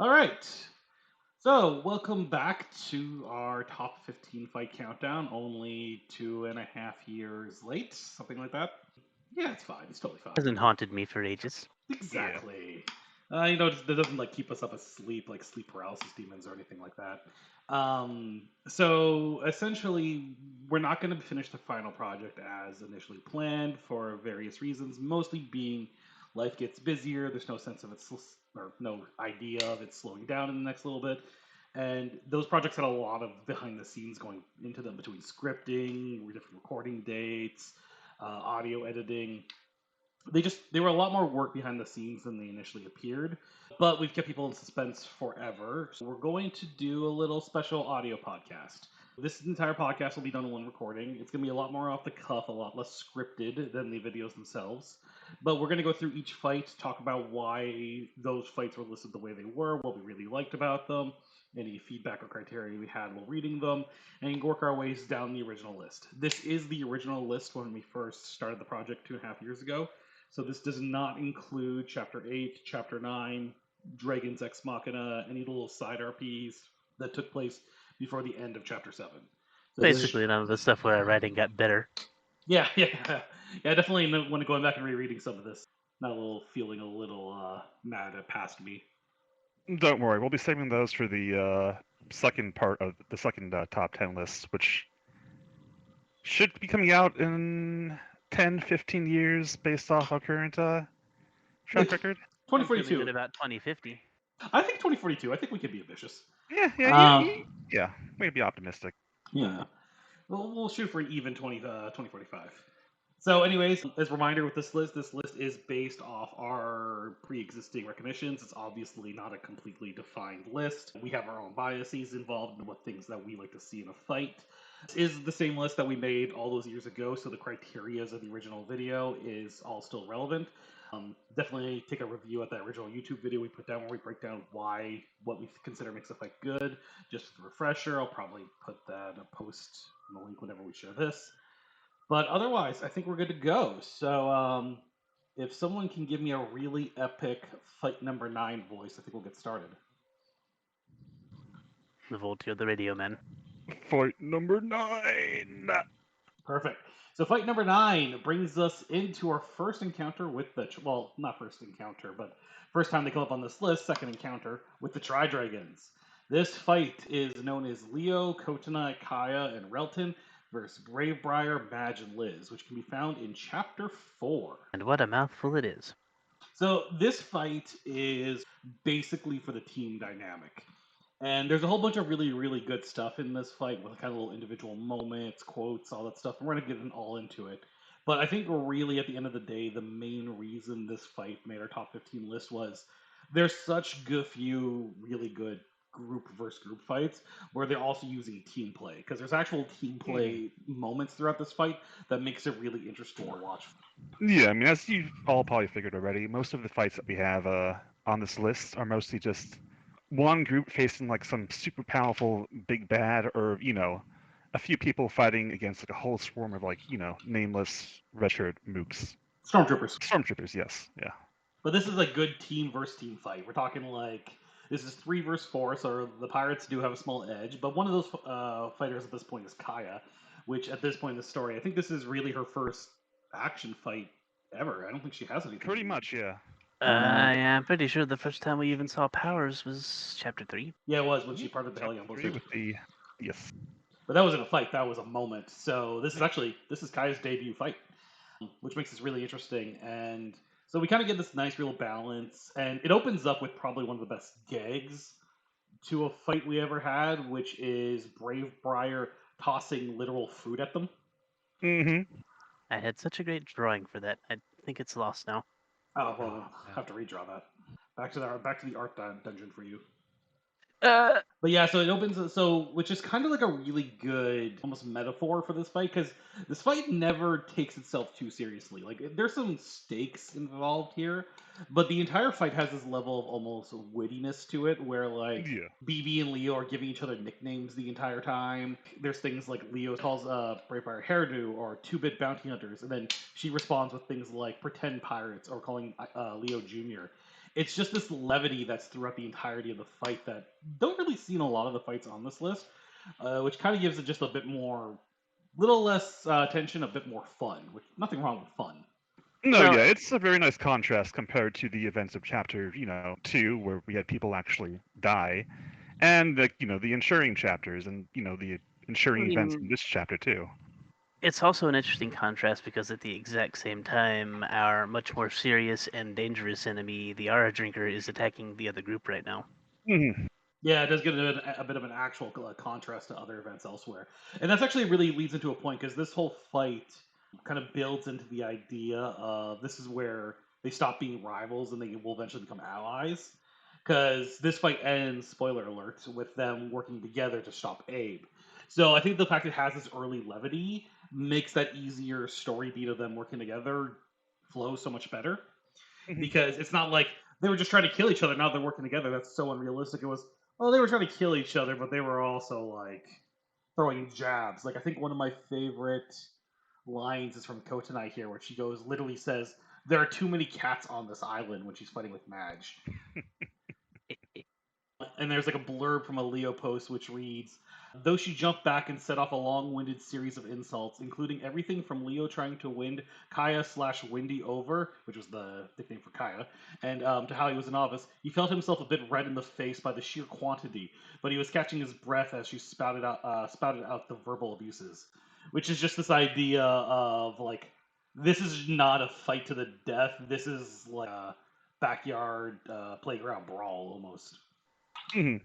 All right. So, welcome back to our top 15 fight countdown, only 2.5 years late, something like that. Yeah, it's fine. It's totally fine. Hasn't haunted me for ages. Yeah. Exactly. That doesn't like keep us up asleep like sleep paralysis demons or anything like that. So essentially, we're not going to finish the final project as initially planned for various reasons. Mostly being life gets busier. There's no sense of or no idea of it slowing down in the next little bit. And those projects had a lot of behind the scenes going into them between scripting, different recording dates, audio editing. They were a lot more work behind the scenes than they initially appeared, but we've kept people in suspense forever. So we're going to do a little special audio podcast. This entire podcast will be done in one recording. It's going to be a lot more off the cuff, a lot less scripted than the videos themselves. But we're going to go through each fight, talk about why those fights were listed the way they were, what we really liked about them, any feedback or criteria we had while reading them, and work our ways down the original list. This is the original list when we first started the project 2.5 years ago. So this does not include Chapter 8, Chapter 9, Dragon's Ex Machina, any little side RPs that took place before the end of Chapter 7. So Basically, none of the stuff where writing got better. yeah, definitely when going back and rereading some of this, not a little feeling a little mad at past me. Don't worry, we'll be saving those for the second part of the second top 10 list, which should be coming out in 10, 15 years based off our current track record. I'm feeling 2042. good about 2050. I think 2042. I think we could be ambitious. Yeah, maybe optimistic. Yeah. We'll shoot for an even 2045. So, anyways, as a reminder with this list is based off our pre-existing recognitions. It's obviously not a completely defined list. We have our own biases involved in what things that we like to see in a fight. This is the same list that we made all those years ago, so the criterias of the original video is all still relevant. Definitely take a review at that original YouTube video we put down where we break down what we consider makes a fight good. Just as a refresher, I'll probably put that in a post in the link whenever we share this. But otherwise, I think we're good to go. So, if someone can give me a really epic fight number 9 voice, I think we'll get started. The Voltio, the Radio Man. Fight number 9. Perfect. So, fight number 9 brings us into our first encounter with well, not first encounter, but first time they come up on this list, second encounter with the Tri-Dragons. This fight is known as Leo, Kotana, Kaya, and Relton versus Bravebriar, Madge, and Liz, which can be found in Chapter 4. And what a mouthful it is. So this fight is basically for the team dynamic. And there's a whole bunch of really, really good stuff in this fight with kind of little individual moments, quotes, all that stuff. And we're going to get all into it. But I think really at the end of the day, the main reason this fight made our top 15 list was there's such few really good group versus group fights where they're also using team play because there's actual team play moments throughout this fight that makes it really interesting to watch. Yeah, I mean, as you all probably figured already, most of the fights that we have on this list are mostly just one group facing like some super powerful big bad, or a few people fighting against like a whole swarm of like nameless red-shirt mooks. Stormtroopers, yes, yeah. But this is a good team versus team fight. We're talking like this is 3 versus 4, so the pirates do have a small edge. But one of those fighters at this point is Kaya, which at this point in the story, I think this is really her first action fight ever. I don't think she has anything. Pretty much, yeah. Yeah, I'm pretty sure the first time we even saw powers was Chapter 3. Yeah, it was when she parted the Hellion Blizzard. With the yes. But that wasn't a fight; that was a moment. So this is Kaya's debut fight, which makes this really interesting. And so we kind of get this nice real balance, and it opens up with probably one of the best gags to a fight we ever had, which is Bravebriar tossing literal fruit at them. Mm-hmm. I had such a great drawing for that. I think it's lost now. Oh well, I'll have to redraw that. Back to the art dungeon for you. But yeah, so it opens, which is kind of like a really good almost metaphor for this fight because this fight never takes itself too seriously. Like there's some stakes involved here, but the entire fight has this level of almost wittiness to it, where like BB and Leo are giving each other nicknames the entire time. There's things like Leo calls Bravebriar hairdo or 2-bit bounty hunters, and then she responds with things like pretend pirates or calling Leo Jr. It's just this levity that's throughout the entirety of the fight that don't really see in a lot of the fights on this list, which kind of gives it just a bit more, little less tension, a bit more fun. Which nothing wrong with fun. No, Well, yeah, it's a very nice contrast compared to the events of chapter, 2, where we had people actually die, and the ensuring chapters and the I ensuring events in mean, this chapter too. it's also an interesting contrast because at the exact same time, our much more serious and dangerous enemy, the Aura Drinker, is attacking the other group right now. Mhm. Yeah, it does get a bit of an actual contrast to other events elsewhere, and that's actually really leads into a point because this whole fight kind of builds into the idea of this is where they stop being rivals and they will eventually become allies. Because this fight ends, spoiler alert, with them working together to stop Abe. So I think the fact it has this early levity makes that easier story beat of them working together flow so much better Mhm. because it's not like they were just trying to kill each other. Now they're working together. That's so unrealistic. It was, well, they were trying to kill each other, but they were also like throwing jabs. Like I think one of my favorite lines is from Kotanai here, where she goes, literally says, "There are too many cats on this island" when she's fighting with Madge. And there's like a blurb from a Leo post which reads, though she jumped back and set off a long-winded series of insults, including everything from Leo trying to win Kaya slash Windy over, which was the nickname for Kaya, and to how he was a novice, he felt himself a bit red in the face by the sheer quantity, but he was catching his breath as she spouted out the verbal abuses, which is just this idea of like, this is not a fight to the death. This is like a backyard playground brawl almost. Mhm.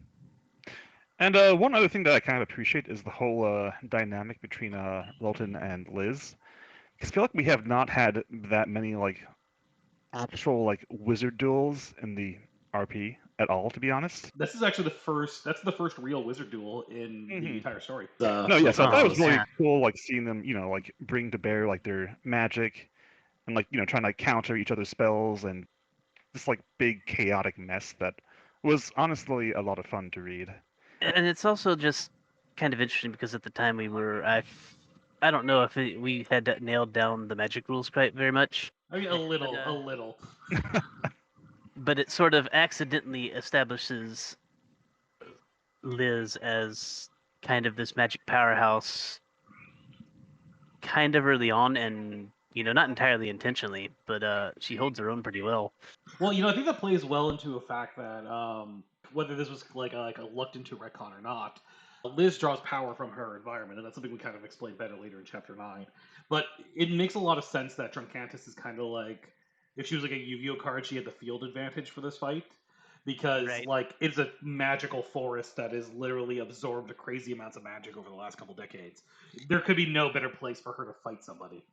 And one other thing that I kind of appreciate is the whole dynamic between Relton and Liz. Because I feel like we have not had that many actual wizard duels in the RP at all, to be honest. This is actually the first. That's the first real wizard duel in the Hmm. entire story. No, yeah, so I thought it Oh, was really yeah. cool, seeing them, bring to bear their magic and trying to counter each other's spells and this big chaotic mess that was honestly a lot of fun to read. And it's also just kind of interesting because at the time I don't know if we had nailed down the magic rules quite very much, I mean, but a little. but it sort of accidentally establishes Liz as kind of this magic powerhouse kind of early on, and not entirely intentionally, but she holds her own pretty well. Well, I think that plays well into a fact that whether this was like a lucked into retcon or not, Liz draws power from her environment, and that's something we kind of explain better later in chapter 9. But it makes a lot of sense that Truncantis is kind of like, if she was like a Yu-Gi-Oh card, she had the field advantage for this fight because Right. like it's a magical forest that has literally absorbed crazy amounts of magic over the last couple decades. There could be no better place for her to fight somebody.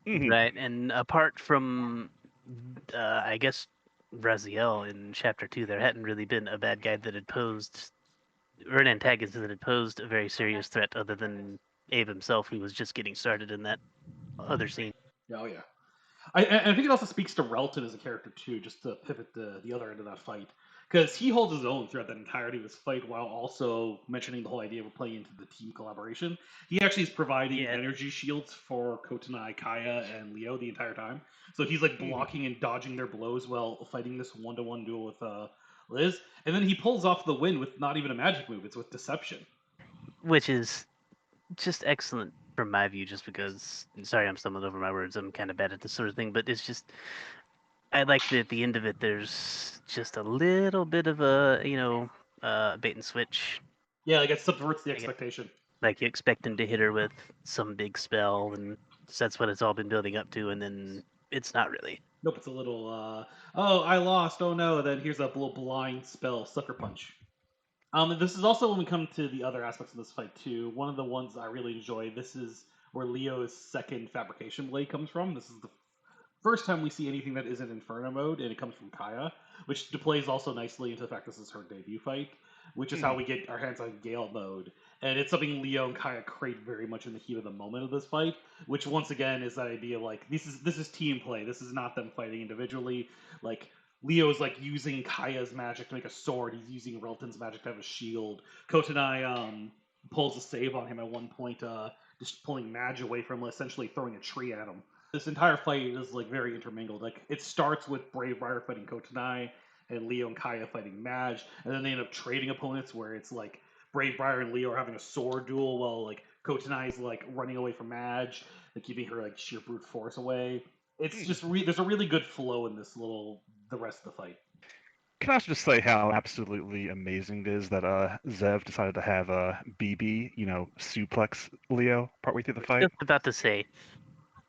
Hmm. Right, and apart from, I guess, Raziel in Chapter 2, there hadn't really been a bad guy that had posed, or an antagonist that had posed a very serious threat other than Abe himself, who was just getting started in that other scene. Oh yeah. I think it also speaks to Relton as a character too, just to pivot the other end of that fight, because he holds his own throughout that entirety of this fight, while also mentioning the whole idea of playing into the team collaboration. He actually is providing Yeah, energy shields for Kotanai, Kaya, and Leo the entire time. So he's like Hmm. blocking and dodging their blows while fighting this one-to-one duel with Liz, and then he pulls off the win with not even a magic move; it's with deception. which is just excellent from my view, just because, sorry, I'm stumbling over my words. I'm kind of bad at this sort of thing, but it's just, I like that at the end of it, there's just a little bit of a, bait and switch. Yeah, like it subverts the Like, expectation. like you expect him to hit her with some big spell, and that's what it's all been building up to, and then it's not really. Nope, it's a little. Oh, I lost. Oh no! Then here's a little blind spell, sucker punch. This is also when we come to the other aspects of this fight too. One of the ones I really enjoy. This is where Leo's second fabrication blade comes from. This is the first time we see anything that isn't Inferno mode, and it comes from Kaya, which plays also nicely into the fact this is her debut fight, which is how Hmm. we get our hands on Gale mode. And it's something Leo and Kaya crave very much in the heat of the moment of this fight, which once again is that idea of like this is team play. This is not them fighting individually. Like Leo's like using Kaya's magic to make a sword. He's using Relton's magic to have a shield. Kotanai pulls a save on him at one point, just pulling Madge away from him, essentially throwing a tree at him. This entire fight is like very intermingled. Like it starts with Brave Briar fighting Kotanai, and Leo and Kaya fighting Madge, and then they end up trading opponents where it's like Brave Briar and Leo are having a sword duel while like Kotanai's like running away from Madge and keeping her like sheer brute force away. It's just there's a really good flow in this the rest of the fight. Can I also just say how absolutely amazing it is that Zev decided to have BB, suplex Leo partway through the fight? Just about to say,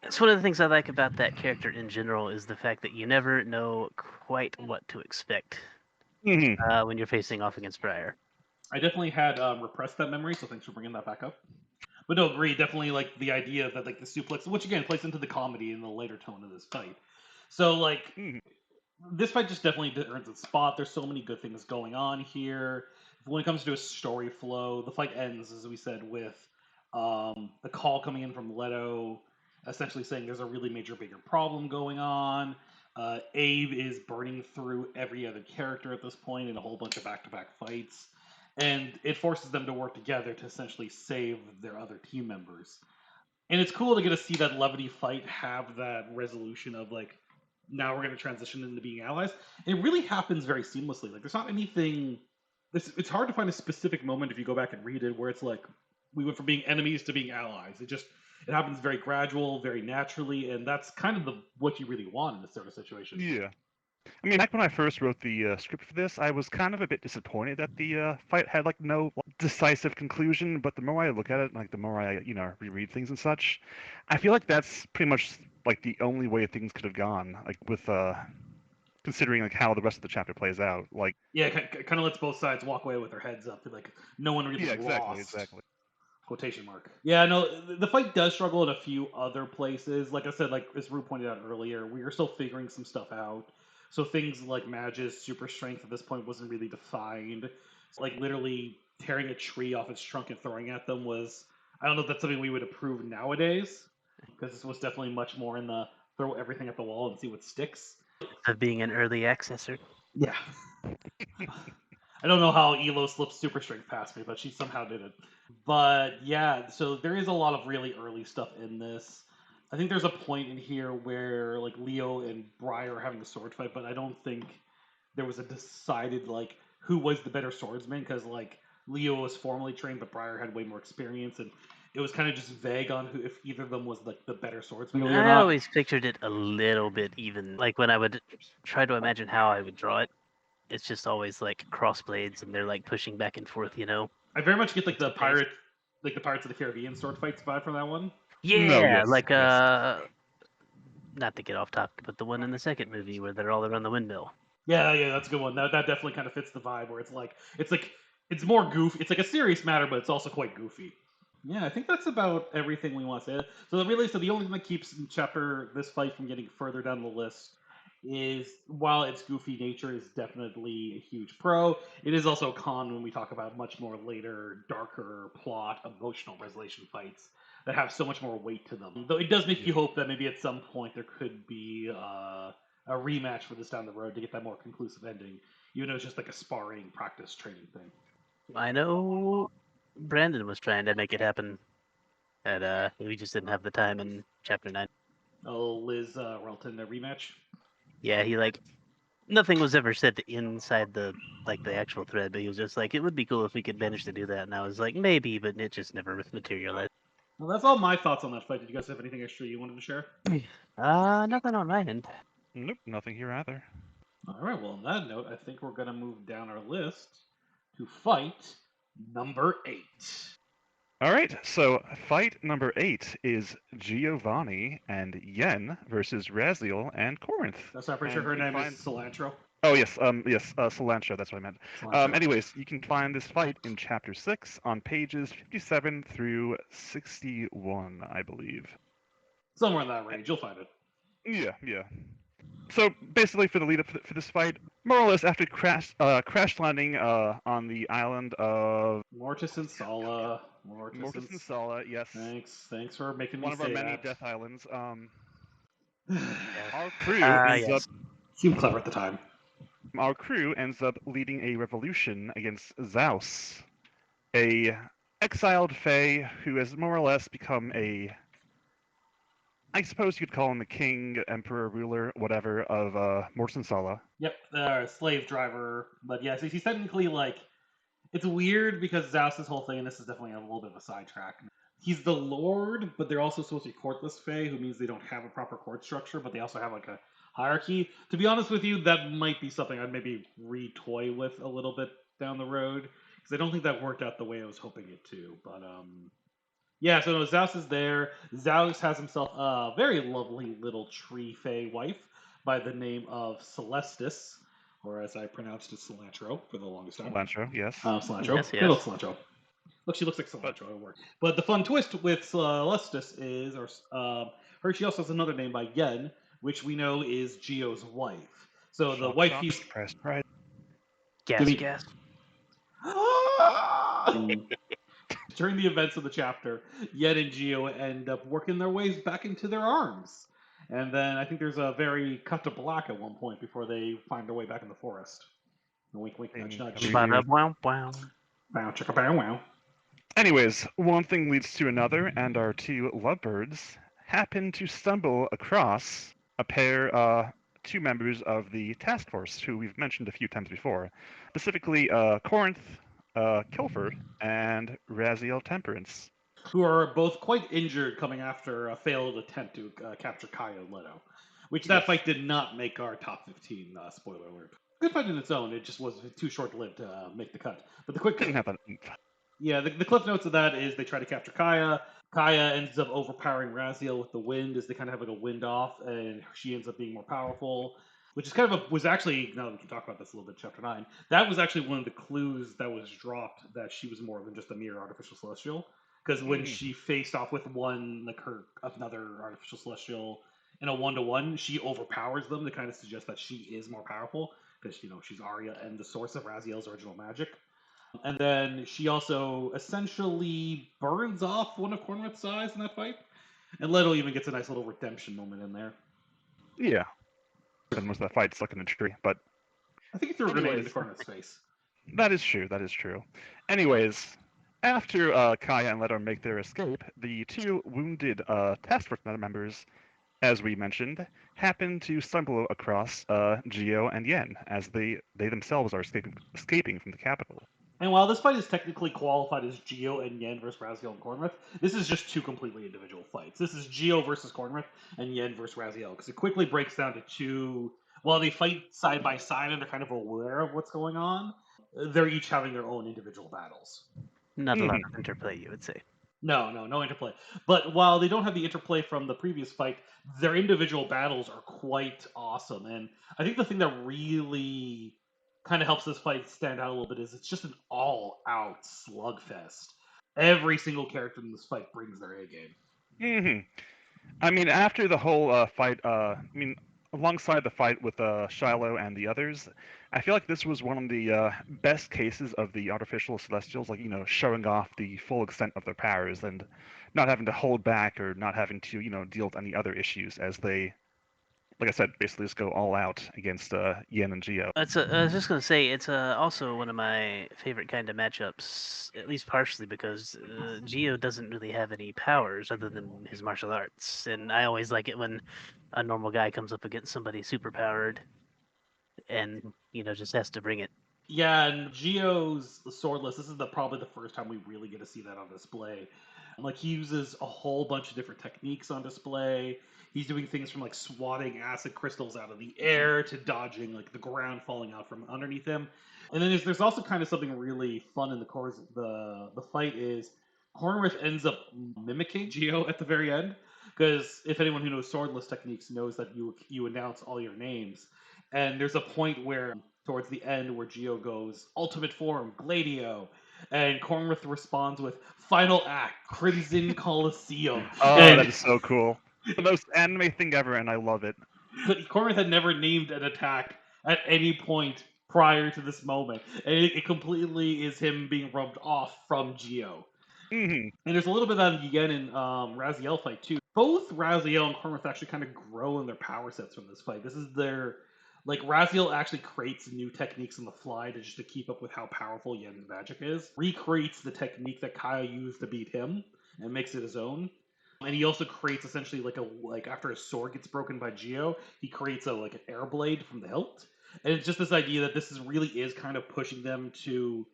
it's one of the things I like about that character in general is the fact that you never know quite what to expect when you're facing off against Briar. I definitely had repressed that memory, so thanks for bringing that back up. But no, agree. Definitely like the idea that like the suplex, which again plays into the comedy and the later tone of this fight. So like this fight just definitely earns its spot. There's so many good things going on here. When it comes to a story flow, the fight ends, as we said, with the call coming in from Leto, essentially saying there's a really major, bigger problem going on. Abe is burning through every other character at this point in a whole bunch of back-to-back fights, and it forces them to work together to essentially save their other team members. And it's cool to get to see that levity fight have that resolution of like, now we're going to transition into being allies. It really happens very seamlessly. Like, there's not anything. It's hard to find a specific moment if you go back and read it where it's like we went from being enemies to being allies. It happens very gradual, very naturally, and that's kind of what you really want in this sort of situation. Yeah. I mean, back when I first wrote the script for this, I was kind of a bit disappointed that the fight had like no decisive conclusion. But the more I look at it, like the more I reread things and such, I feel like that's pretty much like the only way things could have gone. Like with considering like how the rest of the chapter plays out. Like yeah, kind of lets both sides walk away with their heads up. Like no one really lost. Exactly. Quotation mark. Yeah, no, the fight does struggle in a few other places. Like I said, like as Rue pointed out earlier, we are still figuring some stuff out. So things like Madge's super strength at this point wasn't really defined. So, like literally tearing a tree off its trunk and throwing at them was, I don't know if that's something we would approve nowadays, because this was definitely much more in the throw everything at the wall and see what sticks. Of being an early accessor. Yeah. I don't know how Elo slipped super strength past me, but she somehow did it. But yeah, so there is a lot of really early stuff in this. I think there's a point in here where like Leo and Briar are having a sword fight, but I don't think there was a decided like who was the better swordsman, because like Leo was formally trained, but Briar had way more experience, and it was kind of just vague on who, if either of them was like the better swordsman or I not. always pictured it a little bit even. Like when I would try to imagine how I would draw it, it's just always like crossblades and they're like pushing back and forth, I very much get like It's the amazing. Pirates of the Caribbean sword fights vibe from that one. Yeah, yes, like yes. not to get off topic, but the one in the second movie where they're all around the windmill. Yeah, that's a good one. That definitely kind of fits the vibe where it's more goofy. It's like a serious matter, but it's also quite goofy. Yeah, I think that's about everything we want to say. So the only thing that keeps this fight from getting further down the list is, while its goofy nature is definitely a huge pro, it is also a con when we talk about much more later, darker plot, emotional resolution fights that have so much more weight to them. Though it does make you hope that maybe at some point there could be a rematch for this down the road to get that more conclusive ending, even though it's just like a sparring practice training thing. I know Brandon was trying to make it happen, and we just didn't have the time in chapter 9. Oh, Liz Relton, a rematch. Yeah, he like nothing was ever said inside the actual thread, but he was just like, it would be cool if we could manage to do that. And I was like, maybe, but it just never materialized. Well, that's all my thoughts on that fight. Did you guys have anything extra you wanted to share? Nothing on my end. Nope, nothing here either. All right. Well, on that note, I think we're gonna move down our list to fight number 8. All right, so fight number 8 is Giovanni and Yen versus Raziel and Corinth. That's I'm pretty sure And her you can name find- is Cilantro. Oh yes, Cilantro. That's what I meant. Cilantro. Anyways, you can find this fight in chapter 6 on pages 57 through 61, I believe. Somewhere in that range, you'll find it. Yeah. So basically, for the lead up for this fight, more or less after crash landing on the island of Mortis and Sala. Mortis and Sala, yes, Thanks for making one me of our say many that. death islands. Yes. Our crew ends Yes. up Seemed clever at the time. leading a revolution against Zeus, a exiled fae who has more or less become a I suppose you'd call him the king, emperor, ruler, whatever of Morton Sala. Yep, slave driver. But yeah, so he's technically like it's weird because Zaus's whole thing, and this is definitely a little bit of a sidetrack. He's the lord, but they're also supposed to be courtless fae, who means they don't have a proper court structure, but they also have like a hierarchy. To be honest with you, that might be something I'd maybe re-toy with a little bit down the road because I don't think that worked out the way I was hoping it to. But yeah, so no, Zaus is there. Zaus has himself a very lovely little tree fae wife by the name of Celestis, or as I pronounced it, Cilantro for the longest time. Cilantro, yes. Cilantro. Yes, Good old yes. cilantro. Look, she looks like cilantro. But- It'll work. But the fun twist with Celestis is, her she also has another name by Yen, which we know is Geo's wife. So the Shock, wife shock, he's surprise, surprise. Gas, me- gas. during the events of the chapter, Yen and Geo end up working their ways back into their arms. And then I think there's a very cut to black at one point before they find their way back in the forest. Wink, wink, nudge, nudge. Bada Wow, wow. Bow, chicka, bow, wow. Anyways, one thing leads to another, and our two lovebirds happen to stumble across a pair, two members of the task force who we've mentioned a few times before, specifically Corinth, Kilford, and Raziel Temperance. Who are both quite injured coming after a failed attempt to capture Kaya and Leto. Which that Yes. fight did not make our top 15, spoiler alert. Good fight in its own, it just was too short-lived to make the cut. But the quick... Didn't have that. Yeah, the cliff notes of that is they try to capture Kaya. Kaya ends up overpowering Raziel with the wind as they kind of have like a wind off, and she ends up being more powerful. Which is kind of was actually, now that we can talk about this a little bit, chapter 9, that was actually one of the clues that was dropped that she was more than just a mere artificial celestial. Because when she faced off with another artificial celestial in a 1-to-1, she overpowers them to kind of suggest that she is more powerful. Because, she's Aouria and the source of Raziel's original magic. And then she also essentially burns off one of Cornwith's eyes in that fight. And Leto even gets a nice little redemption moment in there. Yeah. Then was that fight stuck in a tree, but I think he threw a grenade into Anyways. Cornwith's face. that is true. That is true. Anyways, after Kaya and Leto make their escape, the two wounded task force members, as we mentioned, happen to stumble across Geo and Yen as they themselves are escaping from the capital. And while this fight is technically qualified as Geo and Yen versus Raziel and Cornwith, this is just two completely individual fights. This is Geo versus Cornwith and Yen versus Raziel, because it quickly breaks down to two. While they fight side by side and they're kind of aware of what's going on, they're each having their own individual battles. Not a lot of interplay, you would say. No interplay. But while they don't have the interplay from the previous fight, their individual battles are quite awesome. And I think the thing that really kind of helps this fight stand out a little bit is it's just an all-out slugfest. Every single character in this fight brings their A game. I mean, after the whole fight, alongside the fight with Shiloh and the others, I feel like this was one of the best cases of the artificial celestials, like, showing off the full extent of their powers and not having to hold back or not having to, deal with any other issues as they, like I said, basically just go all out against Yen and Geo. I was just gonna say it's also one of my favorite kind of matchups, at least partially because Geo doesn't really have any powers other than his martial arts, and I always like it when a normal guy comes up against somebody super powered, and just has to bring it. Yeah, and Geo's swordless. This is probably the first time we really get to see that on display. Like he uses a whole bunch of different techniques on display. He's doing things from like swatting acid crystals out of the air to dodging like the ground falling out from underneath him. And then there's also kind of something really fun in the course. The fight is Hornwith ends up mimicking Geo at the very end because if anyone who knows swordless techniques knows that you announce all your names. And there's a point where towards the end where Geo goes ultimate form Gladio, and Cornwith responds with final act Crimson Coliseum. Oh, and that is so cool! The most anime thing ever, and I love it. Cornwith had never named an attack at any point prior to this moment, and it completely is him being rubbed off from Geo. Mm-hmm. And there's a little bit of that Yen and Raziel fight too. Both Raziel and Cornwith actually kind of grow in their power sets from this fight. This is their Raziel actually creates new techniques on the fly to keep up with how powerful Yen's magic is. Recreates the technique that Kaya used to beat him and makes it his own. And he also creates essentially like after his sword gets broken by Geo, he creates like an air blade from the hilt. And it's just this idea that this is really is kind of pushing them to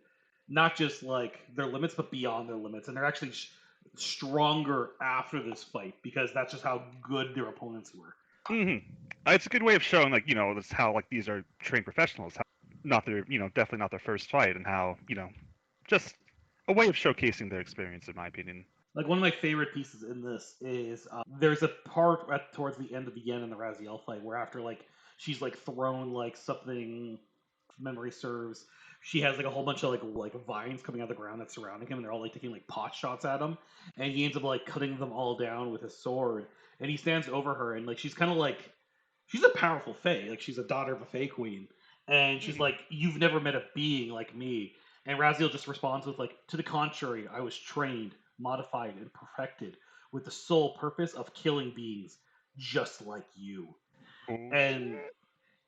not just like their limits, but beyond their limits, and they're actually stronger after this fight because that's just how good their opponents were. It's a good way of showing, like, this how like these are trained professionals, how not their, definitely not their first fight, and how, just a way of showcasing their experience, in my opinion. Like one of my favorite pieces in this is there's a part towards the end of the Yen and the Raziel fight where after like she's like thrown like something, if memory serves, she has like a whole bunch of like vines coming out of the ground that's surrounding him, and they're all like taking like pot shots at him, and he ends up like cutting them all down with his sword, and he stands over her, and like she's kind of like she's a powerful fae, like she's a daughter of a fae queen, and she's like, you've never met a being like me, and Raziel just responds with like, to the contrary, I was trained, modified, and perfected with the sole purpose of killing beings just like you. And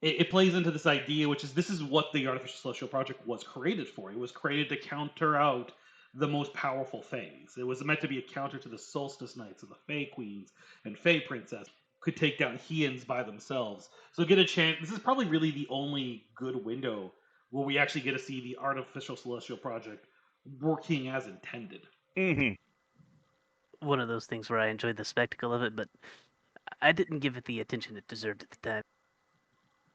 it plays into this idea, which is this is what the Artificial Celestial Project was created for. It was created to counter out the most powerful Faes. It was meant to be a counter to the Solstice Knights and the Fae Queens and Fae Princess could take down Heians by themselves. So get a chance. This is probably really the only good window where we actually get to see the Artificial Celestial Project working as intended. One of those things where I enjoyed the spectacle of it, but I didn't give it the attention it deserved at the time.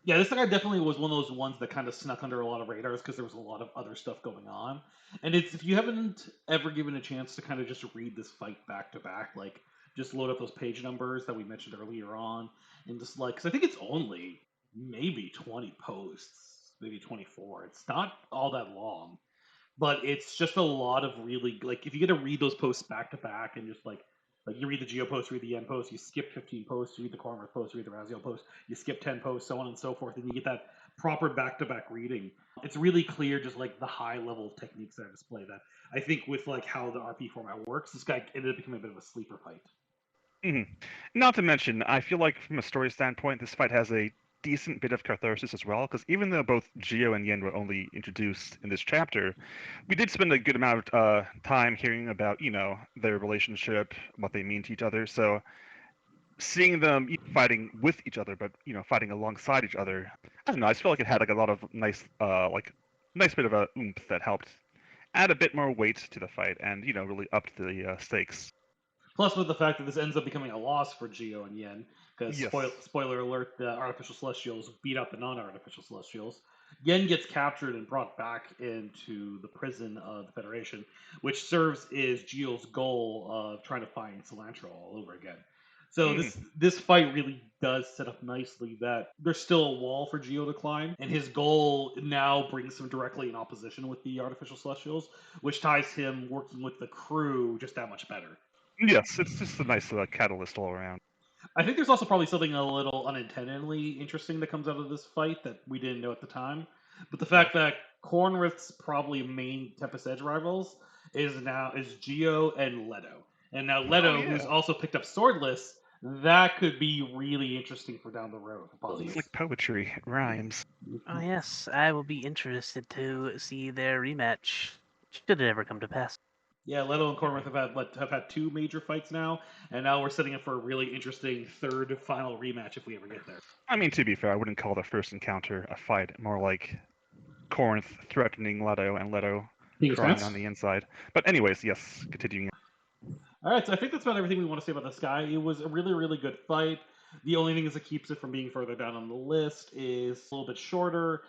Yeah, this guy definitely was one of those ones that kind of snuck under a lot of radars because there was a lot of other stuff going on. And it's if you haven't ever given a chance to kind of just read this fight back to back, like just load up those page numbers that we mentioned earlier on, and just like because I think it's only maybe 20 posts, maybe 24. It's not all that long, but it's just a lot of really like if you get to read those posts back to back and just like you read the Geo post, read the Yen post, you skip 15 posts, you read the Cornworth post, you read the Raziel post, you skip 10 posts, so on and so forth, and you get that proper back-to-back reading. It's really clear just like the high level techniques that are displayed that I think with like how the RP format works, this guy ended up becoming a bit of a sleeper fight. Not to mention, I feel like from a story standpoint, this fight has a decent bit of catharsis as well, because even though both Geo and Yen were only introduced in this chapter, we did spend a good amount of time hearing about, their relationship, what they mean to each other. So seeing them fighting with each other, but fighting alongside each other, I don't know. I just felt like it had like a lot of nice, nice bit of a oomph that helped add a bit more weight to the fight, and really upped the stakes. Plus, with the fact that this ends up becoming a loss for Geo and Yen, because Yes. spoiler alert, the Artificial Celestials beat out the non-Artificial Celestials. Yen gets captured and brought back into the prison of the Federation, which serves as Geo's goal of trying to find Cilantro all over again. So this fight really does set up nicely that there's still a wall for Geo to climb, and his goal now brings him directly in opposition with the Artificial Celestials, which ties him working with the crew just that much better. Yes, it's just a nice catalyst all around. I think there's also probably something a little unintendedly interesting that comes out of this fight that we didn't know at the time. But the fact that Cornrith's probably main Tempest Edge rivals is Geo and Leto. And now Leto, who's also picked up Swordless, that could be really interesting for down the road. It's like poetry, it rhymes. Oh yes, I will be interested to see their rematch. Should it ever come to pass. Yeah, Leto and Cornrith have had two major fights now, and now we're setting up for a really interesting third final rematch if we ever get there. I mean, to be fair, I wouldn't call the first encounter a fight, more like Corinth threatening Leto and Leto crying on the inside. But anyways, yes, continuing. All right, so I think that's about everything we want to say about this guy. It was a really, really good fight. The only thing that keeps it from being further down on the list is a little bit shorter.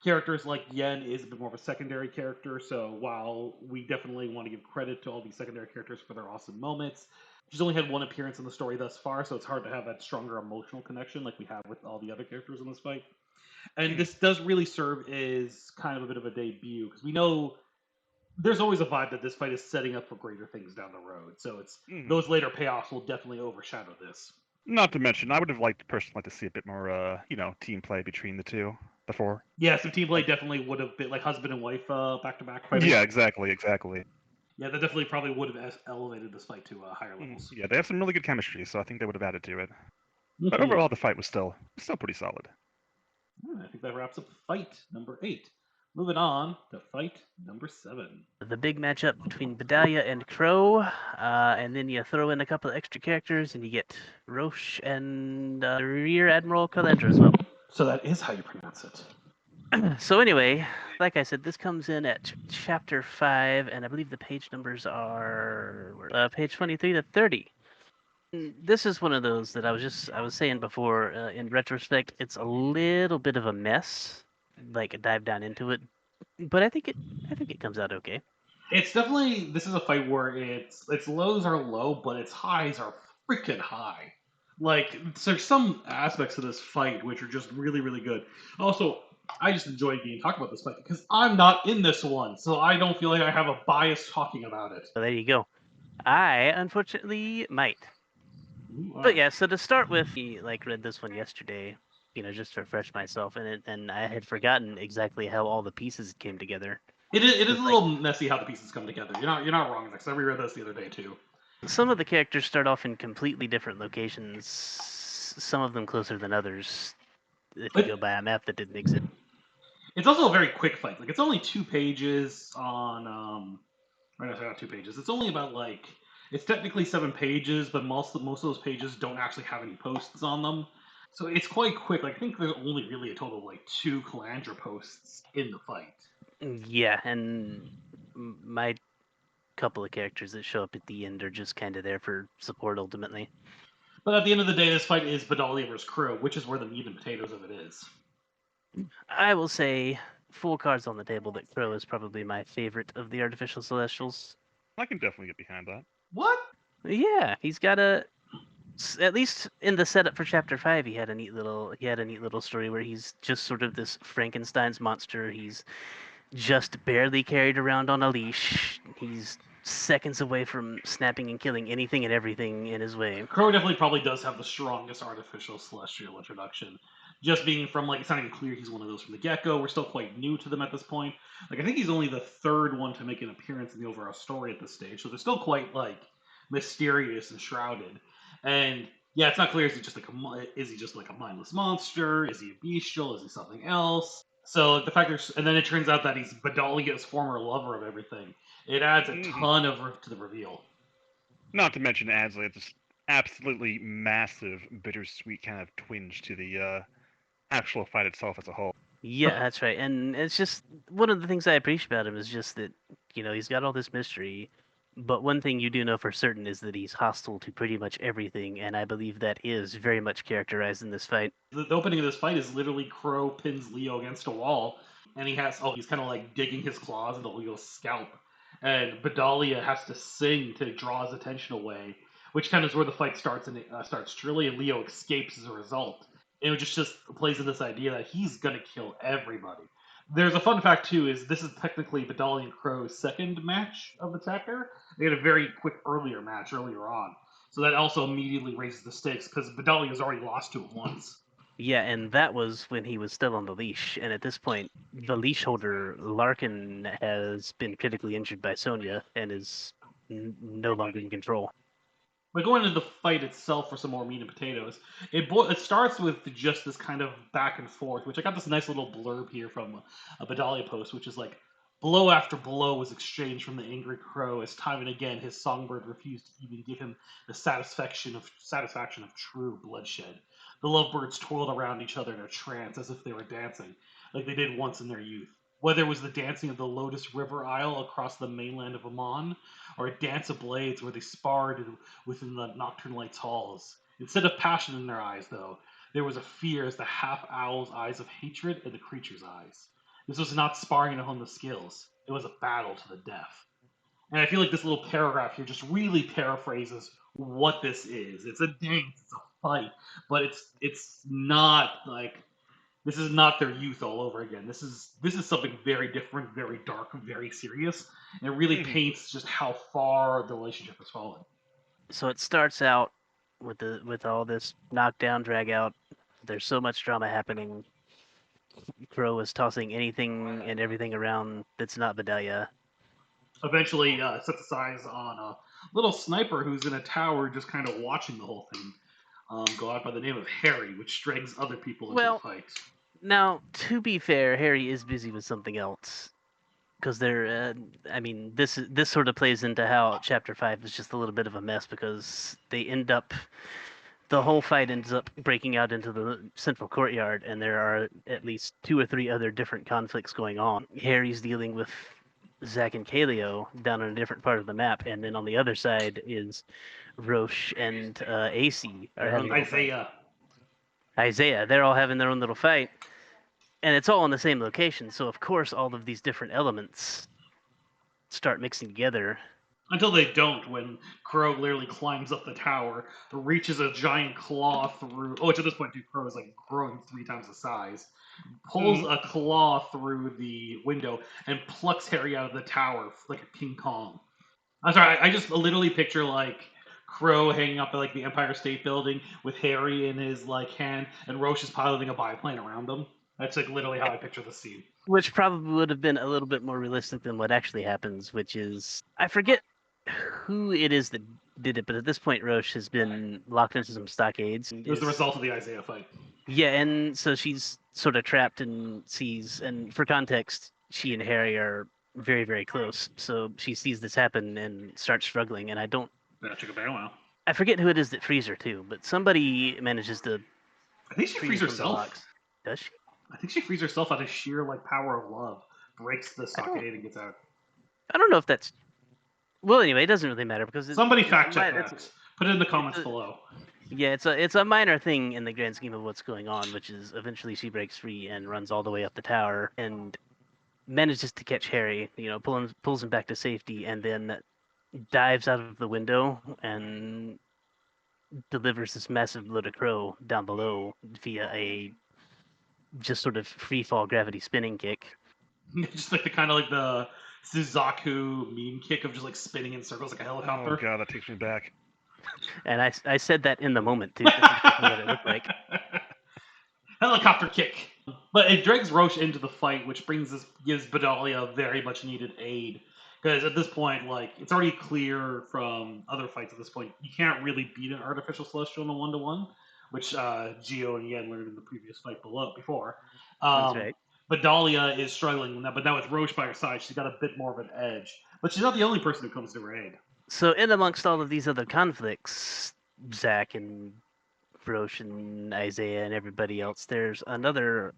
Characters like Yen is a bit more of a secondary character, so while we definitely want to give credit to all these secondary characters for their awesome moments, she's only had one appearance in the story thus far, so it's hard to have that stronger emotional connection like we have with all the other characters in this fight. And this does really serve as kind of a bit of a debut, because we know there's always a vibe that this fight is setting up for greater things down the road. So it's those later payoffs will definitely overshadow this. Not to mention, I would have liked personally to see a bit more, team play between the two before. Yeah, some team play definitely would have been like husband and wife back to back fighting. Yeah, exactly. Yeah, that definitely probably would have elevated this fight to higher levels. Yeah, they have some really good chemistry, so I think they would have added to it. But overall, the fight was still pretty solid. I think that wraps up fight number 8. Moving on to fight number 7. The big matchup between Bedalia and Crow, and then you throw in a couple of extra characters, and you get Roche and Rear Admiral Calendra as well. So that is how you pronounce it. So anyway, like I said, this comes in at chapter 5, and I believe the page numbers are page 23 to 30. This is one of those that I was saying before. In retrospect, it's a little bit of a mess. Like a dive down into it, but I think it comes out okay. It's definitely, this is a fight where its lows are low, but its highs are freaking high. Like, there's some aspects of this fight which are just really, really good. Also, I just enjoy being talking about this fight because I'm not in this one, so I don't feel like I have a bias talking about it. So there you go. I unfortunately might. Ooh, But yeah, so to start with, I read this one yesterday, just to refresh myself, and I had forgotten exactly how all the pieces came together. It is a Like, little messy how the pieces come together. You're not wrong, because I reread this the other day too. some of the characters start off in completely different locations, some of them closer than others, if you But go by a map that didn't exist. it's also a very quick fight. Like, it's only 2 pages on Right, I got 2 pages. It's only about like it's technically 7 pages, but most of those pages don't actually have any posts on them. So it's quite quick. Like, I think there's only really a total of like 2 Calandra posts in the fight. Yeah, and my couple of characters that show up at the end are just kind of there for support ultimately. But at the end of the day, this fight is Bedalia versus Crow, which is where the meat and potatoes of it is. I will say, full cards on the table, that Crow is probably my favorite of the artificial celestials. I can definitely get behind that. What? Yeah, he's got at least in the setup for chapter 5, he had a neat little story where he's just sort of this Frankenstein's monster. He's just barely carried around on a leash. He's seconds away from snapping and killing anything and everything in his way. Crow definitely probably does have the strongest artificial celestial introduction. Just being from, like, it's not even clear he's one of those from the get-go. We're still quite new to them at this point. Like, I think he's only the third one to make an appearance in the overall story at this stage, so they're still quite, like, mysterious and shrouded. And yeah, it's not clear, is he just like a mindless monster? Is he a bestial? Is he something else? So the fact there's, and then it turns out that he's Bedalia's former lover of everything. It adds a ton of to the reveal. Not to mention, it adds like this absolutely massive, bittersweet kind of twinge to the actual fight itself as a whole. Yeah, that's right. And it's just one of the things I appreciate about him is just that, he's got all this mystery, but one thing you do know for certain is that he's hostile to pretty much everything, and I believe that is very much characterized in this fight. The opening of this fight is literally Crow pins Leo against a wall, and he's kind of like digging his claws into Leo's scalp, and Bedalia has to sing to draw his attention away, which kind of is where the fight starts, and it starts truly, and Leo escapes as a result. And it just plays into this idea that he's gonna kill everybody. There's a fun fact too: is this is technically Bedalia and Crow's second match of the chapter. They had a very quick earlier match earlier on, so that also immediately raises the stakes because Bedalia has already lost to him once. Yeah, and that was when he was still on the leash, and at this point, the leash holder, Larkin, has been critically injured by Sonya and is no longer in control. But going into the fight itself for some more meat and potatoes, it starts with just this kind of back and forth, which I got this nice little blurb here from a Bedalia post, which is like, blow after blow was exchanged from the angry Crow as time and again his songbird refused to even give him the satisfaction of true bloodshed. The lovebirds twirled around each other in a trance as if they were dancing, like they did once in their youth. Whether it was the dancing of the Lotus River Isle across the mainland of Amon, or a dance of blades where they sparred within the Nocturne Light's halls. Instead of passion in their eyes, though, there was a fear as the half owl's eyes of hatred and the creature's eyes. This was not sparring to hone the skills, it was a battle to the death. And I feel like this little paragraph here just really paraphrases what this is. It's a dance, it's a fight, but it's not like, this is not their youth all over again. This is something very different, very dark, very serious, and it really paints just how far the relationship has fallen. So it starts out with all this knockdown, drag out. There's so much drama happening. Crow is tossing anything and everything around that's not Bedalia. Eventually, sets his eyes on a little sniper who's in a tower, just kind of watching the whole thing go out by the name of Harry, which drags other people into the fight. Now, to be fair, Harry is busy with something else. Because this sort of plays into how Chapter 5 is just a little bit of a mess because the whole fight ends up breaking out into the central courtyard, and there are at least 2 or 3 other different conflicts going on. Harry's dealing with Zack and Kaleo down on a different part of the map, and then on the other side is Roche and AC are having Isaiah. They're all having their own little fight, and it's all in the same location. So of course, all of these different elements start mixing together. Until they don't, when Crow literally climbs up the tower, reaches a giant claw through. Oh, which at this point, dude, Crow is like growing 3 times the size. Pulls a claw through the window and plucks Harry out of the tower like a King Kong. I'm sorry, I just literally picture like Crow hanging up at like the Empire State Building with Harry in his like hand, and Roche is piloting a biplane around him. That's like literally how I picture the scene. Which probably would have been a little bit more realistic than what actually happens, which is I forget who it is that did it, but at this point Roche has been locked into some stockades. It was the result of the Isaiah fight. Yeah, and so she's sort of trapped and sees, and for context, she and Harry are very, very close. So she sees this happen and starts struggling, and That took a very while. I forget who it is that frees her too, but somebody manages to I think she free frees her from the herself. locks. Does she? I think she frees herself out of sheer like power of love. Breaks the stockade and gets out. I don't know if that's. Well, anyway, it doesn't really matter because Somebody fact check that. Put it in the comments below. Yeah, it's a minor thing in the grand scheme of what's going on, which is eventually she breaks free and runs all the way up the tower and manages to catch Harry. Pulls him back to safety, and then dives out of the window and delivers this massive blow to Crow down below via a just sort of free fall gravity spinning kick. Just like the kind of like the Suzaku meme kick of just like spinning in circles like a helicopter. Oh god, that takes me back. And I said that in the moment too. That's what it looked like. Helicopter kick. But it drags Roche into the fight, which gives Bedalia very much needed aid. Because at this point, like, it's already clear from other fights at this point, you can't really beat an artificial celestial in a 1-to-1, which Geo and Yen learned in the previous fight before. That's right. Bedalia is struggling, but now with Roche by her side, she's got a bit more of an edge. But she's not the only person who comes to her aid. So in amongst all of these other conflicts, Zack and Roche and Isaiah and everybody else, there's another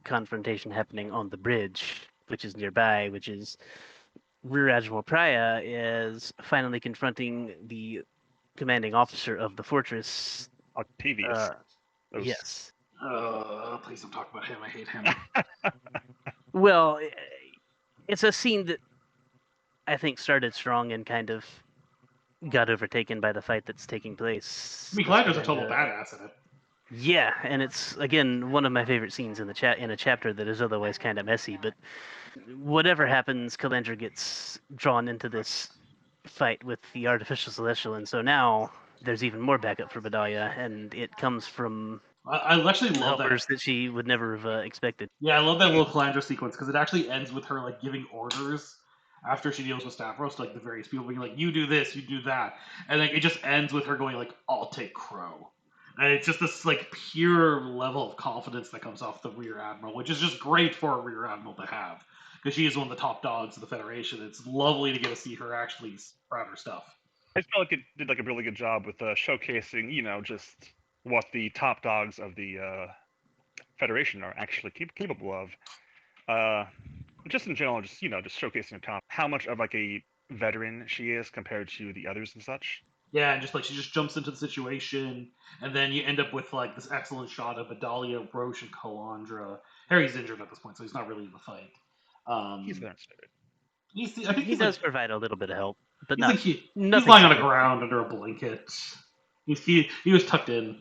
confrontation happening on the bridge, which is nearby, which is Rear Admiral Praya is finally confronting the commanding officer of the fortress. Octavius. Yes. Please don't talk about him. I hate him. Well, it's a scene that I think started strong and kind of got overtaken by the fight that's taking place. I mean, Glander's a total badass in it. Yeah, and it's again one of my favorite scenes in a chapter that is otherwise kind of messy. But whatever happens, Calandra gets drawn into this fight with the artificial celestial, and so now there's even more backup for Bedalia, and it comes from I actually love that she would never have expected. Yeah, I love that little Calandra sequence because it actually ends with her like giving orders after she deals with Stavros to like the various people being like, "You do this, you do that," and like it just ends with her going like, "I'll take Crow," and it's just this like pure level of confidence that comes off the Rear Admiral, which is just great for a Rear Admiral to have because she is one of the top dogs of the Federation. It's lovely to get to see her actually proud her stuff. I felt like it did like a really good job with showcasing, just what the top dogs of the Federation are actually capable of. Just in general, just showcasing how much of like a veteran she is compared to the others and such. Yeah, and just like she just jumps into the situation, and then you end up with like this excellent shot of Bedalia, Roche, and Calandra. Harry's injured at this point, so he's not really in the fight. He's there in spirit. I think he does provide a little bit of help, but he's lying on the ground under a blanket. He was tucked in.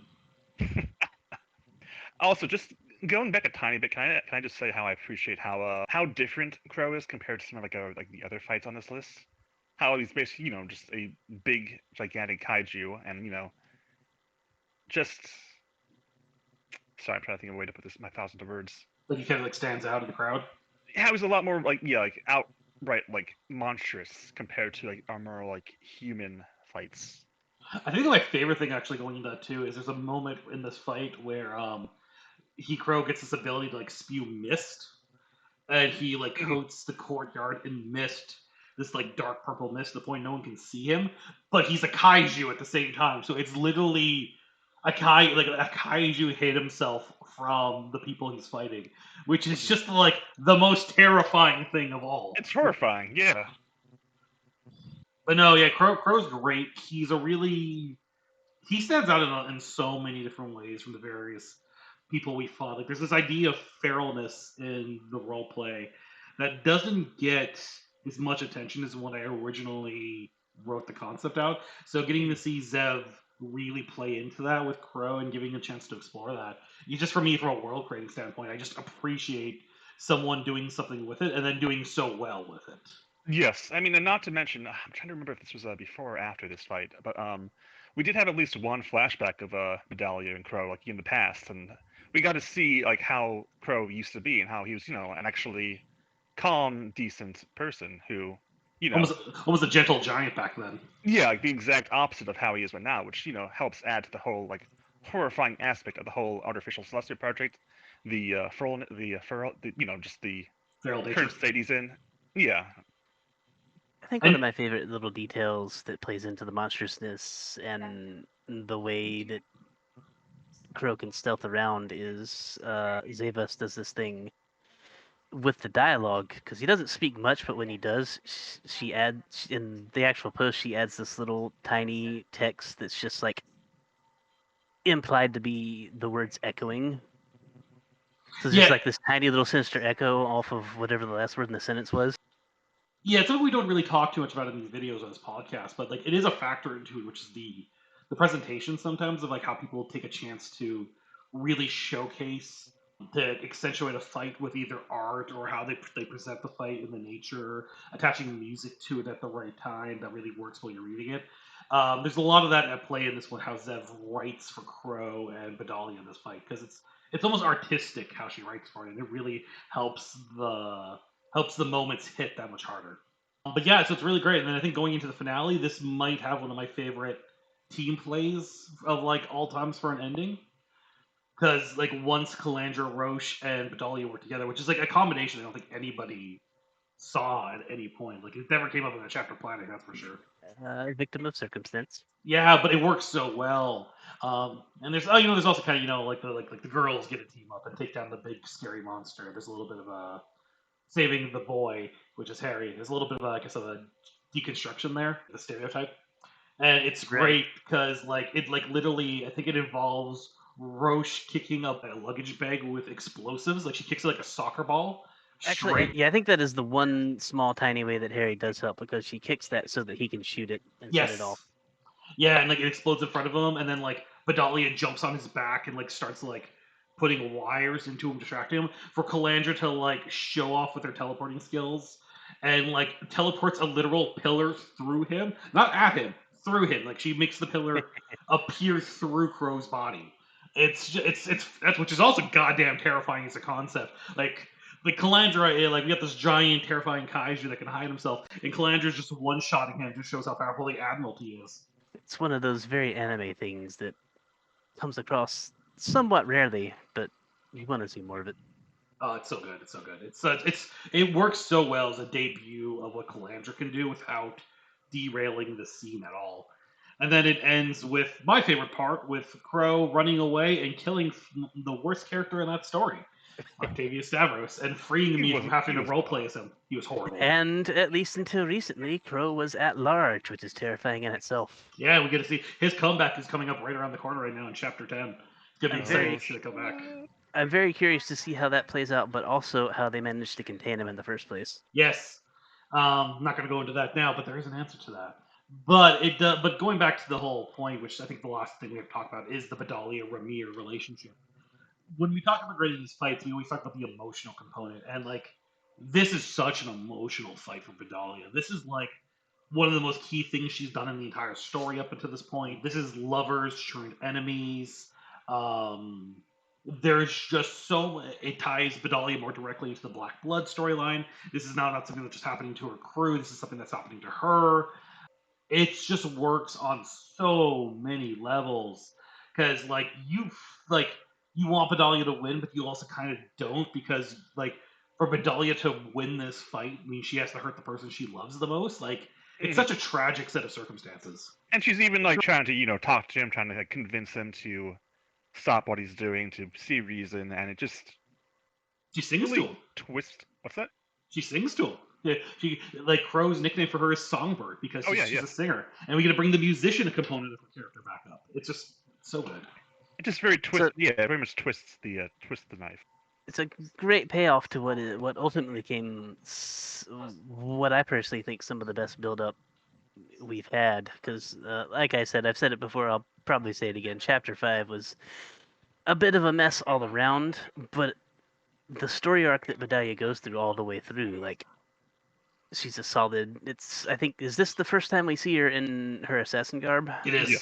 Also, just going back a tiny bit, can I just say how I appreciate how different Crow is compared to some of like the other fights on this list? How he's basically just a big gigantic kaiju, and just sorry, I'm trying to think of a way to put this in my thousands of words. Like he kind of like stands out in the crowd. Yeah, it was a lot more like outright like monstrous compared to like our more like human fights. I think my favorite thing actually going into that too is there's a moment in this fight where Crow gets this ability to like spew mist, and he like Mhm. coats the courtyard in mist, this like dark purple mist to the point no one can see him. But he's a kaiju at the same time, so it's literally a kaiju hid himself from the people he's fighting, which is just like the most terrifying thing of all. It's horrifying, yeah. But no, yeah, Crow's great. He stands out in so many different ways from the various people we fought. Like there's this idea of feralness in the role play that doesn't get as much attention as when I originally wrote the concept out. So getting to see Zev really play into that with Crow and giving a chance to explore that, you just for me from a world creating standpoint, I just appreciate someone doing something with it and then doing so well with it. Yes, I mean, and not to mention, I'm trying to remember if this was before or after this fight, but we did have at least one flashback of Medallia and Crow, like in the past, and we got to see like how Crow used to be and how he was, an actually calm, decent person who, you know, Almost a gentle giant back then. yeah, like the exact opposite of how he is right now, which helps add to the whole like horrifying aspect of the whole artificial celestial project, just the Feral nature. current state he's in. Yeah, I think one of my favorite little details that plays into the monstrousness and the way that Crow can stealth around is Zavas does this thing with the dialogue because he doesn't speak much, but when he does, she adds in the actual post she adds this little tiny text that's just like implied to be the words echoing. So it's just like this tiny little sinister echo off of whatever the last word in the sentence was. Yeah, it's something we don't really talk too much about in these videos on this podcast, but like it is a factor into it, which is the presentation sometimes of like how people take a chance to really showcase to accentuate a fight with either art or how they present the fight in the nature, attaching music to it at the right time that really works while you're reading it. There's a lot of that at play in this one, how Zev writes for Crow and Badali in this fight, because it's almost artistic how she writes for it, and it really helps the moments hit that much harder. But yeah, so it's really great. And then I think going into the finale, this might have one of my favorite team plays of like all times for an ending. Because like once Calandra, Roche, and Bedalia work together, which is like a combination I don't think anybody saw at any point. Like it never came up in the chapter planning, that's for sure. Victim of circumstance. Yeah, but it works so well. And there's also kind of like the girls get a team up and take down the big scary monster. There's a little bit of a saving the boy, which is Harry. There's a little bit of a deconstruction there, the stereotype, and it's great because it literally I think it involves Roche kicking up a luggage bag with explosives. Like she kicks it like a soccer ball. Actually, yeah, I think that is the one small tiny way that Harry does help because she kicks that so that he can shoot it and set it off. Yeah, and like it explodes in front of him, and then like Bedalia jumps on his back and like starts like putting wires into him, distracting him. For Calandra to like show off with her teleporting skills, and like teleports a literal pillar through him, not at him, through him. Like she makes the pillar appear through Crow's body. It's that's which is also goddamn terrifying as a concept. Like Calandra, like we got this giant, terrifying kaiju that can hide himself, and Calandra's just one-shotting him. Just shows how powerful the Admiralty is. It's one of those very anime things that comes across somewhat rarely, but you want to see more of it. Oh, it's so good. It's so good. It works so well as a debut of what Calandra can do without derailing the scene at all. And then it ends with my favorite part, with Crow running away and killing the worst character in that story, Octavius Stavros, and freeing me from having to roleplay as him. He was horrible. And at least until recently, Crow was at large, which is terrifying in itself. Yeah, we get to see his comeback is coming up right around the corner right now in Chapter 10. It's gonna be exciting to see it come back. I'm very curious to see how that plays out, but also how they managed to contain him in the first place. Yes. I'm not going to go into that now, but there is an answer to that. But going back to the whole point, which I think the last thing we have to talk about is the Bedalia Ramir relationship. When we talk about grading these fights, we always talk about the emotional component, and like this is such an emotional fight for Bedalia. This is like one of the most key things she's done in the entire story up until this point. This is lovers turned enemies. There's just it ties Bedalia more directly into the Black Blood storyline. This is not something that's just happening to her crew. This is something that's happening to her. It just works on so many levels because you want Bedalia to win, but you also kind of don't, because like for Bedalia to win this fight, I mean, she has to hurt the person she loves the most. Like it's such a tragic set of circumstances. And she's even like trying to talk to him, trying to like convince him to stop what he's doing, to see reason, and it just She sings really to him. twist. What's that? She sings to him. Yeah, she like Crow's nickname for her is Songbird because Oh, she's yeah. a singer, and we get to bring the musician component of her character back up. It's just so good. It just very twist. Yeah, it very much twists the knife. It's a great payoff to what ultimately came, what I personally think some of the best build up we've had. Because, like I said, I've said it before. I'll probably say it again. Chapter 5 was a bit of a mess all around, but the story arc that Bedalia goes through all the way through, like, she's a solid. I think, is this the first time we see her in her assassin garb? It is. Yeah.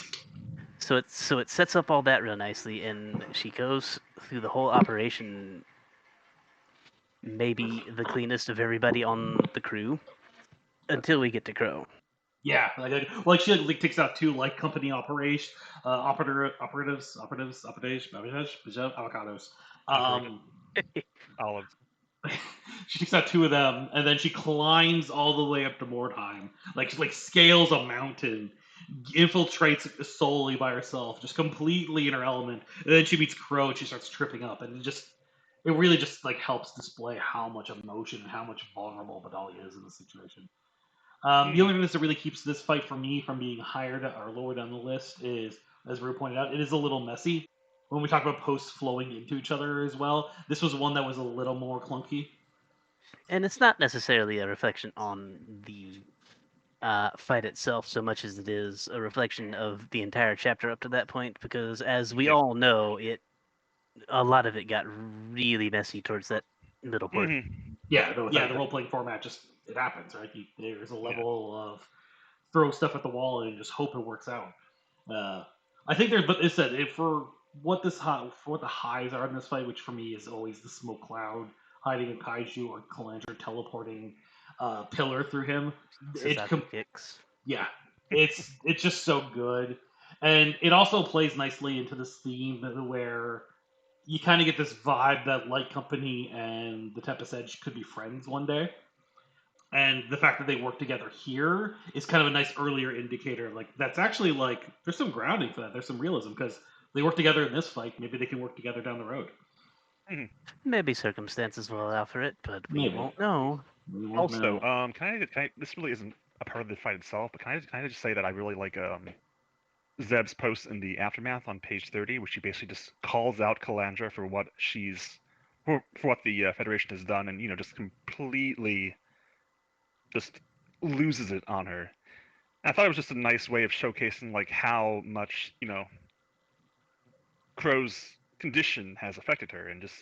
So it sets up all that real nicely, and she goes through the whole operation, maybe the cleanest of everybody on the crew, until we get to Crow. Yeah, like she like takes out 2 light company operatives, avocados. Olives. She takes out 2 of them, and then she climbs all the way up to Mordheim. Like she like scales a mountain, infiltrates solely by herself, just completely in her element. And then she meets Crow, and she starts tripping up, and it really just like helps display how much emotion and how much vulnerable Bedalia is in the situation. The only thing that really keeps this fight for me from being higher or lower down the list is, as Rue pointed out, it is a little messy. When we talk about posts flowing into each other as well, this was one that was a little more clunky. And it's not necessarily a reflection on the fight itself so much as it is a reflection of the entire chapter up to that point, because as we all know, a lot of it got really messy towards that middle portion. Yeah, the role playing format just it happens, right? There's a level of throw stuff at the wall and just hope it works out. I think there's, but it said for what the highs are in this fight, which for me is always the smoke cloud hiding a kaiju or Calandra teleporting pillar through him. Kicks. Yeah, it's just so good, and it also plays nicely into this theme where you kind of get this vibe that Light Company and the Tempest Edge could be friends one day. And the fact that they work together here is kind of a nice earlier indicator. Like that's actually like there's some grounding for that. There's some realism because they work together in this fight. Maybe they can work together down the road. Maybe circumstances will allow for it, but Maybe. we won't know. Also, can I? This really isn't a part of the fight itself, but can I just say that I really like Zeb's post in the aftermath on page 30, where she basically just calls out Calandra for what for what the Federation has done, and just completely just loses it on her. And I thought it was just a nice way of showcasing like how much Crow's condition has affected her, and just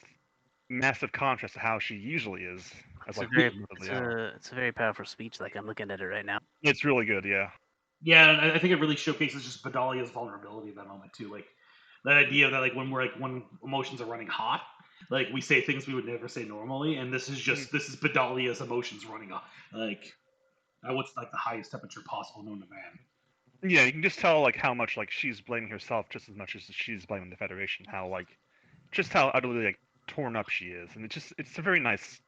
massive contrast to how she usually is. It's a very powerful speech. Like I'm looking at it right now. It's really good, yeah. Yeah, and I think it really showcases just Bedalia's vulnerability in that moment too. Like that idea that like when emotions are running hot, like we say things we would never say normally, and this is Bedalia's emotions running off. Like at what's like the highest temperature possible known to man. Yeah, you can just tell like how much like she's blaming herself just as much as she's blaming the Federation. How utterly like torn up she is, and it's a very nice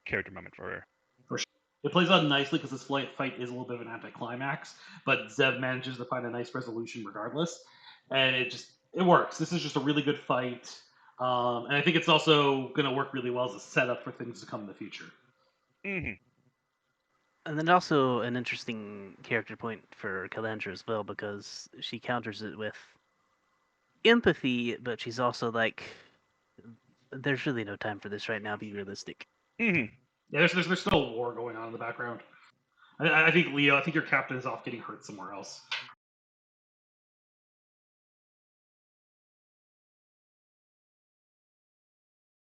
character moment for her. For sure. It plays out nicely because this fight is a little bit of an anticlimax, but Zev manages to find a nice resolution regardless, and it works. This is just a really good fight, and I think it's also going to work really well as a setup for things to come in the future. And then also an interesting character point for Calandra as well, because she counters it with empathy, but she's also like, there's really no time for this right now, be realistic. Yeah, there's still a war going on in the background. I think Leo, your captain is off getting hurt somewhere else.